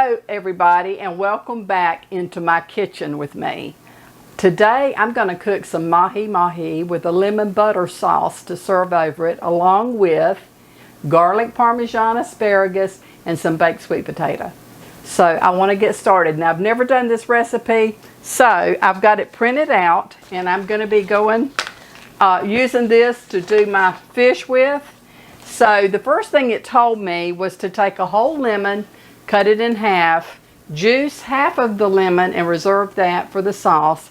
Hello everybody, and welcome back into my kitchen with me. Today I'm going to cook some Mahi Mahi with a lemon butter sauce to serve over it, along with garlic Parmesan asparagus and some baked sweet potato. So I want to get started. Now I've never done this recipe, so I've got it printed out, and I'm going to be using this to do my fish with. So the first thing it told me was to take a whole lemon, cut it in half, juice half of the lemon and reserve that for the sauce,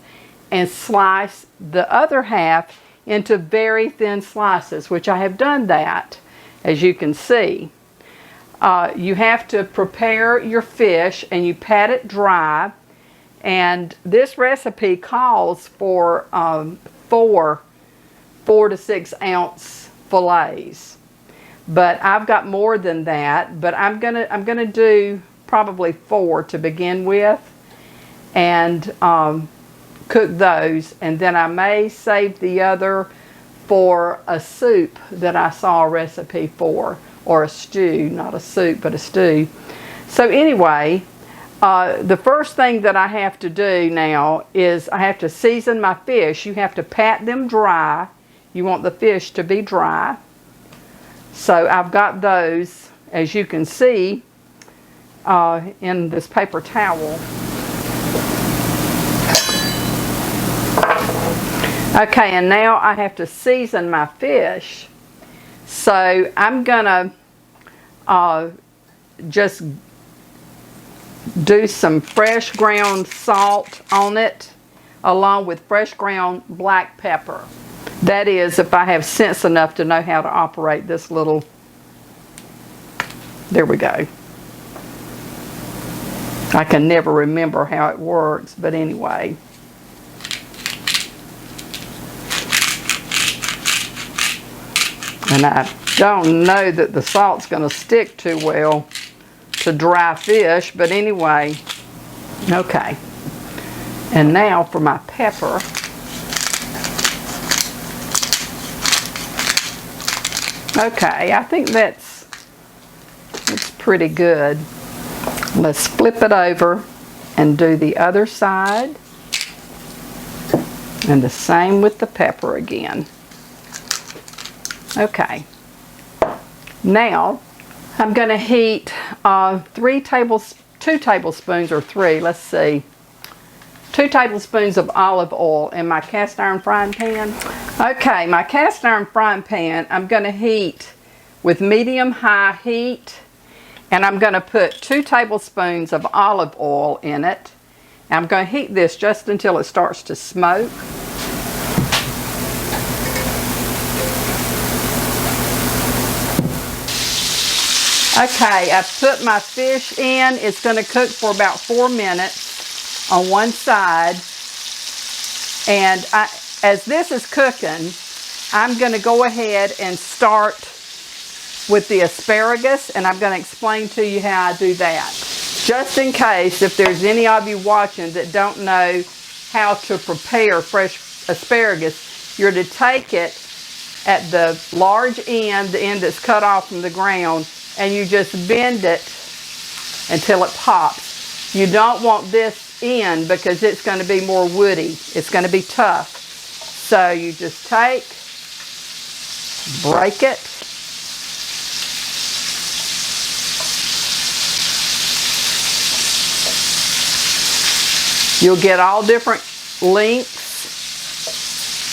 and slice the other half into very thin slices, which I have done that, as you can see. You have to prepare your fish and you pat it dry, and this recipe calls for 4 to 6 ounce fillets. But I've got more than that, but I'm gonna do probably 4 to begin with, and cook those, and then I may save the other for a soup that I saw a recipe for, or a stew, not a soup but a stew. So anyway, the first thing that I have to do now is I have to season my fish. You have to pat them dry. You want the fish to be dry. So I've got those, as you can see, in this paper towel. Okay, and now I have to season my fish. So I'm gonna just do some fresh ground salt on it, along with fresh ground black pepper. That is, if I have sense enough to know how to operate this little, there we go. I can never remember how it works, but anyway. And I don't know that the salt's going to stick too well to dry fish, but anyway. Okay. And now for my pepper. Okay, I think that's pretty good. Let's flip it over and do the other side. And the same with the pepper again. Okay. Now, I'm going to heat 2 tablespoons, or 3, let's see. 2 tablespoons of olive oil in my cast iron frying pan. Okay, my cast iron frying pan, I'm going to heat with medium-high heat, and I'm going to put 2 tablespoons of olive oil in it. I'm going to heat this just until it starts to smoke. Okay, I've put my fish in. It's going to cook for about 4 minutes on one side, and as this is cooking, I'm going to go ahead and start with the asparagus, and I'm going to explain to you how I do that. Just in case, if there's any of you watching that don't know how to prepare fresh asparagus, you're to take it at the large end, the end that's cut off from the ground, and you just bend it until it pops. You don't want this end because it's going to be more woody. It's going to be tough. So you just take, break it, you'll get all different lengths.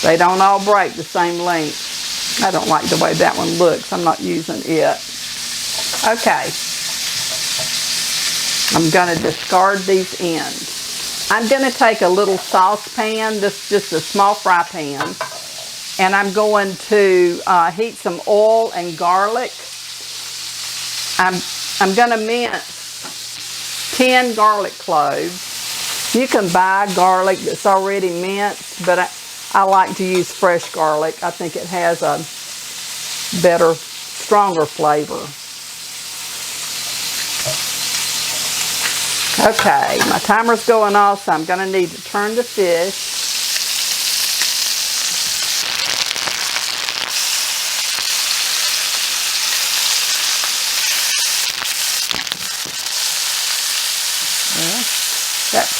They don't all break the same length. I don't like the way that one looks. I'm not using it. Okay. I'm going to discard these ends. I'm going to take a little saucepan, this just a small fry pan, and I'm going to heat some oil and garlic. I'm going to mince 10 garlic cloves. You can buy garlic that's already minced, but I like to use fresh garlic. I think it has a better, stronger flavor. Okay, my timer's going off, so I'm going to need to turn the fish.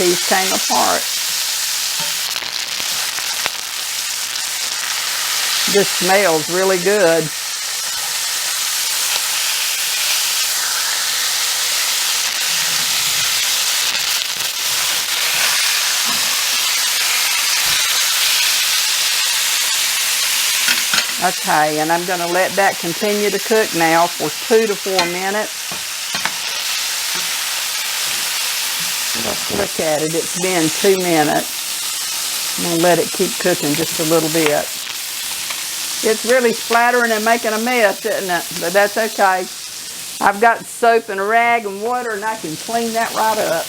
piece came apart. This smells really good. Okay, and I'm going to let that continue to cook now for 2 to 4 minutes. Let's look at it. It's been 2 minutes. I'm going to let it keep cooking just a little bit. It's really splattering and making a mess, isn't it? But that's okay. I've got soap and a rag and water, and I can clean that right up.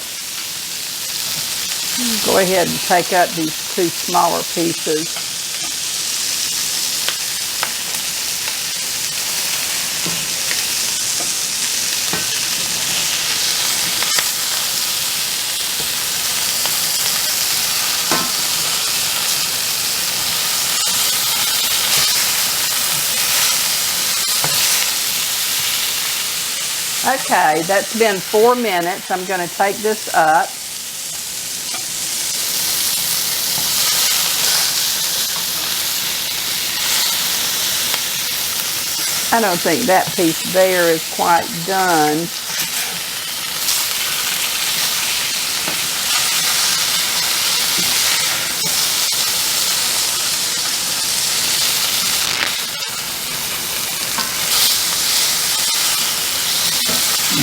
Go ahead and take up these 2 smaller pieces. Okay, that's been 4 minutes. I'm going to take this up. I don't think that piece there is quite done.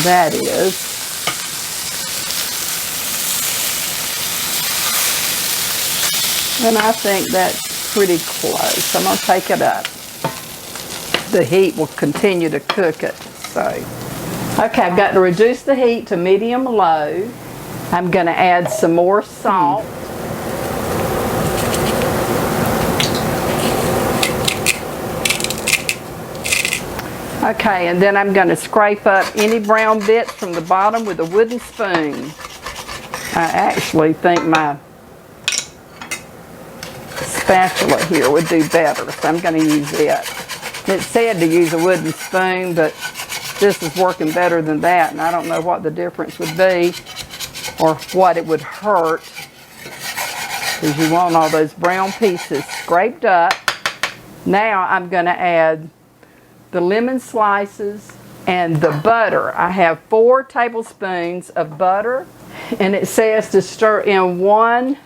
That is. And I think that's pretty close. I'm going to take it up. The heat will continue to cook it. So, okay, I've got to reduce the heat to medium-low. I'm going to add some more salt. Okay, and then I'm going to scrape up any brown bits from the bottom with a wooden spoon. I actually think my spatula here would do better, so I'm going to use it. It said to use a wooden spoon, but this is working better than that, and I don't know what the difference would be or what it would hurt, because you want all those brown pieces scraped up. Now I'm going to add the lemon slices and the butter. I have 4 tablespoons of butter, and it says to stir in 1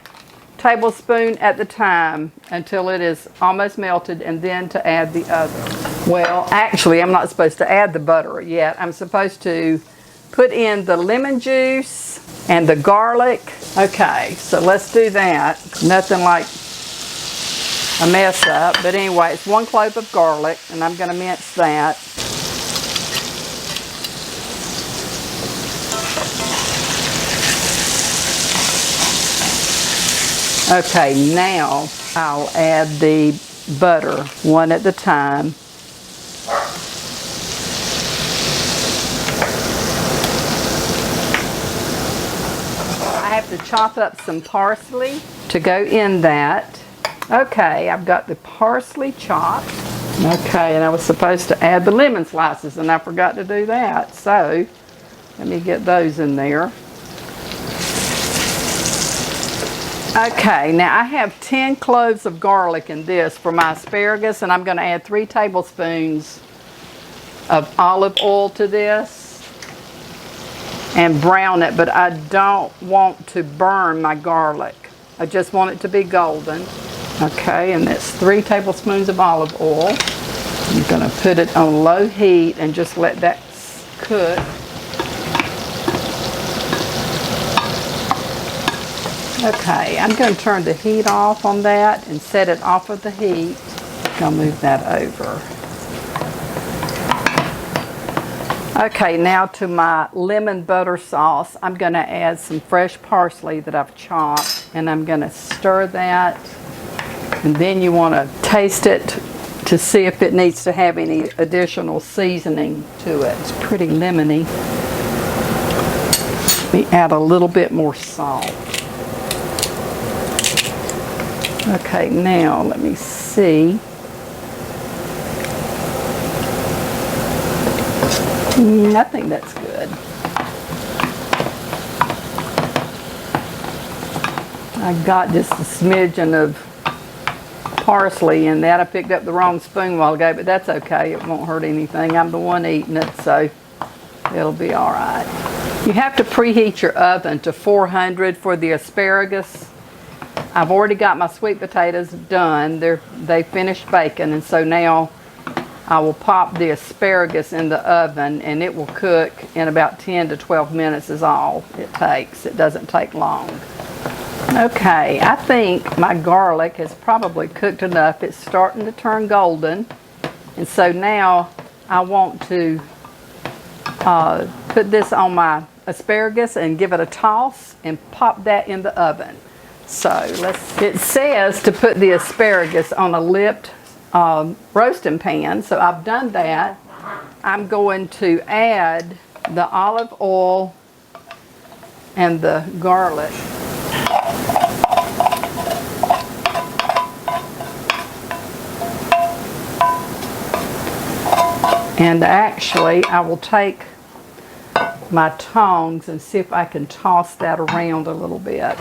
tablespoon at the time until it is almost melted, and then to add the other. Well, actually, I'm not supposed to add the butter yet. I'm supposed to put in the lemon juice and the garlic. Okay, so let's do that. Nothing like a mess up, but anyway, it's 1 clove of garlic, and I'm going to mince that. Okay, now I'll add the butter 1 at a time. I have to chop up some parsley to go in that. Okay, I've got the parsley chopped. Okay, and I was supposed to add the lemon slices, and I forgot to do that. So, let me get those in there. Okay, now I have 10 cloves of garlic in this for my asparagus, and I'm going to add 3 tablespoons of olive oil to this and brown it, but I don't want to burn my garlic. I just want it to be golden. Okay, and that's 3 tablespoons of olive oil. I'm going to put it on low heat and just let that cook. Okay, I'm going to turn the heat off on that and set it off of the heat. I'll move that over. Okay, now to my lemon butter sauce, I'm going to add some fresh parsley that I've chopped, and I'm going to stir that. And then you want to taste it to see if it needs to have any additional seasoning to it. It's pretty lemony. Let me add a little bit more salt. Okay, now let me see. I think that's good. I got just a smidgen of parsley in that. I picked up the wrong spoon a while ago, but that's okay. It won't hurt anything. I'm the one eating it, so it'll be all right. You have to preheat your oven to 400 for the asparagus. I've already got my sweet potatoes done. They finished baking, and so now I will pop the asparagus in the oven, and it will cook in about 10 to 12 minutes is all it takes. It doesn't take long. Okay, I think my garlic has probably cooked enough. It's starting to turn golden, and so now I want to put this on my asparagus and give it a toss and pop that in the oven. So it says to put the asparagus on a lipped roasting pan, so I've done that. I'm going to add the olive oil and the garlic. And actually, I will take my tongs and see if I can toss that around a little bit.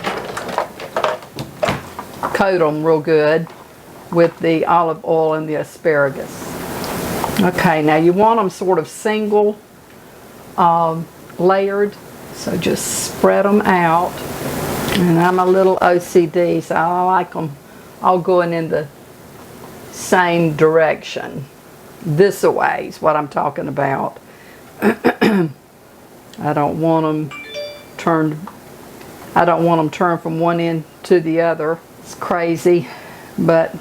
Coat them real good with the olive oil and the asparagus. Okay, now you want them sort of single layered, so just spread them out. And I'm a little OCD, so I like them all going in the same direction. This way is what I'm talking about. I don't want them turned from one end to the other. It's crazy, but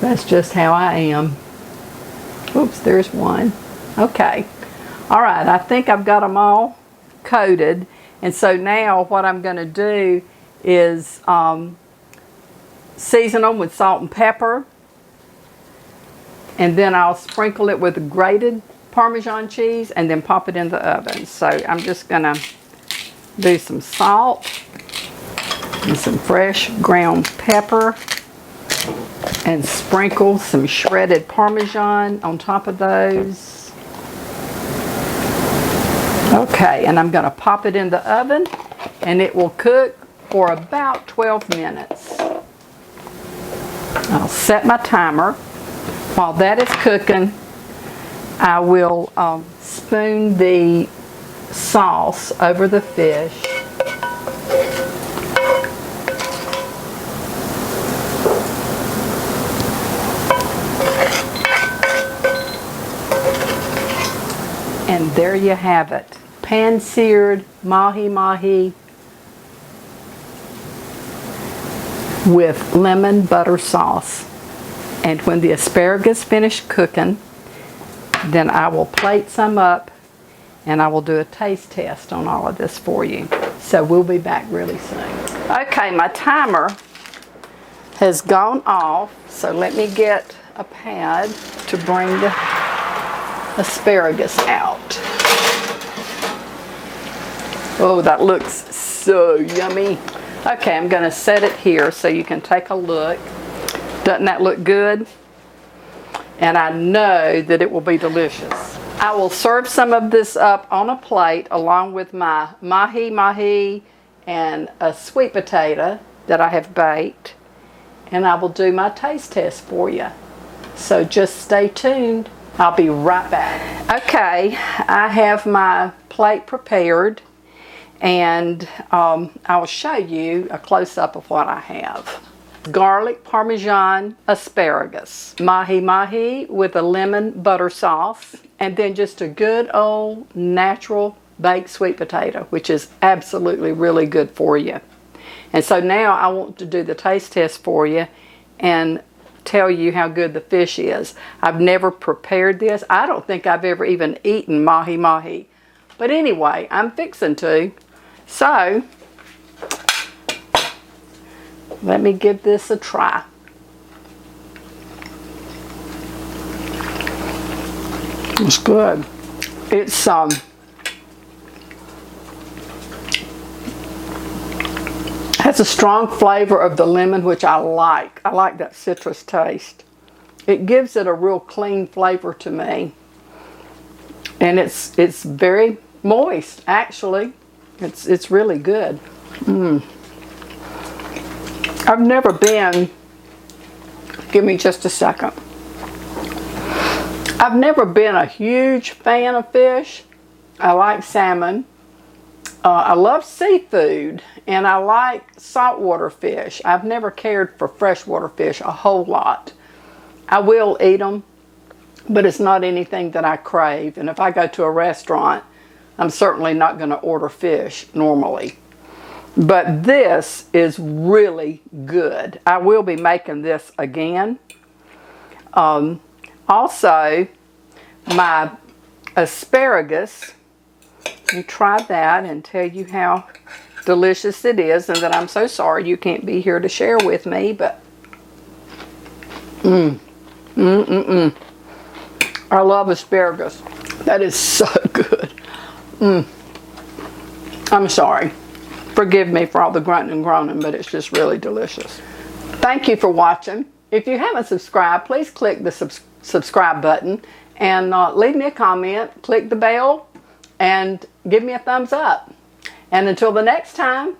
that's just how I am. Oops, there's one. Okay. All right, I think I've got them all coated. And so now what I'm going to do is season them with salt and pepper. And then I'll sprinkle it with grated Parmesan cheese and then pop it in the oven. So I'm just going to do some salt and some fresh ground pepper and sprinkle some shredded Parmesan on top of those. Okay, and I'm going to pop it in the oven and it will cook for about 12 minutes. I'll set my timer. While that is cooking, I will spoon the sauce over the fish. And there you have it. Pan-seared Mahi Mahi with lemon butter sauce. And when the asparagus finished cooking, then I will plate some up and I will do a taste test on all of this for you. So we'll be back really soon. Okay, my timer has gone off, so let me get a pad to bring the asparagus out. Oh, that looks so yummy. Okay, I'm going to set it here so you can take a look. Doesn't that look good? And I know that it will be delicious. I will serve some of this up on a plate along with my Mahi Mahi and a sweet potato that I have baked. And I will do my taste test for you. So just stay tuned. I'll be right back. Okay, I have my plate prepared. And I'll show you a close-up of what I have. Garlic Parmesan asparagus, Mahi Mahi with a lemon butter sauce, and then just a good old natural baked sweet potato, which is absolutely really good for you. And so now I want to do the taste test for you and tell you how good the fish is. I've never prepared this. I don't think I've ever even eaten Mahi Mahi. But anyway, I'm fixing to. So let me give this a try. It's good. It's has a strong flavor of the lemon, which I like. I like that citrus taste. It gives it a real clean flavor to me. And it's very moist, actually. It's really good. I've never been, give me just a second. I've never been a huge fan of fish. I like salmon. I love seafood, and I like saltwater fish. I've never cared for freshwater fish a whole lot. I will eat them, but it's not anything that I crave. And if I go to a restaurant, I'm certainly not going to order fish normally. But this is really good. I will be making this again. Also, my asparagus, you try that and tell you how delicious it is, and that I'm so sorry you can't be here to share with me, but I love asparagus. That is so good. I'm sorry. Forgive me for all the grunting and groaning, but it's just really delicious. Thank you for watching. If you haven't subscribed, please click the subscribe button and leave me a comment, click the bell, and give me a thumbs up. And until the next time,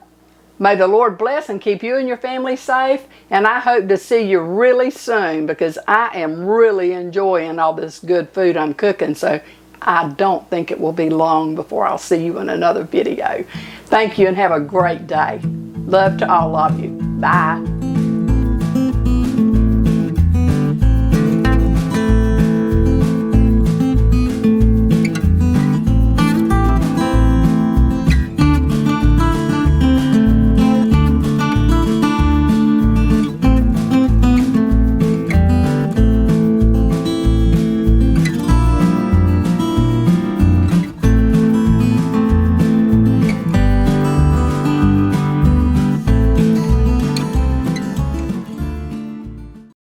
may the Lord bless and keep you and your family safe. And I hope to see you really soon, because I am really enjoying all this good food I'm cooking. So I don't think it will be long before I'll see you in another video. Thank you and have a great day. Love to all of you. Bye.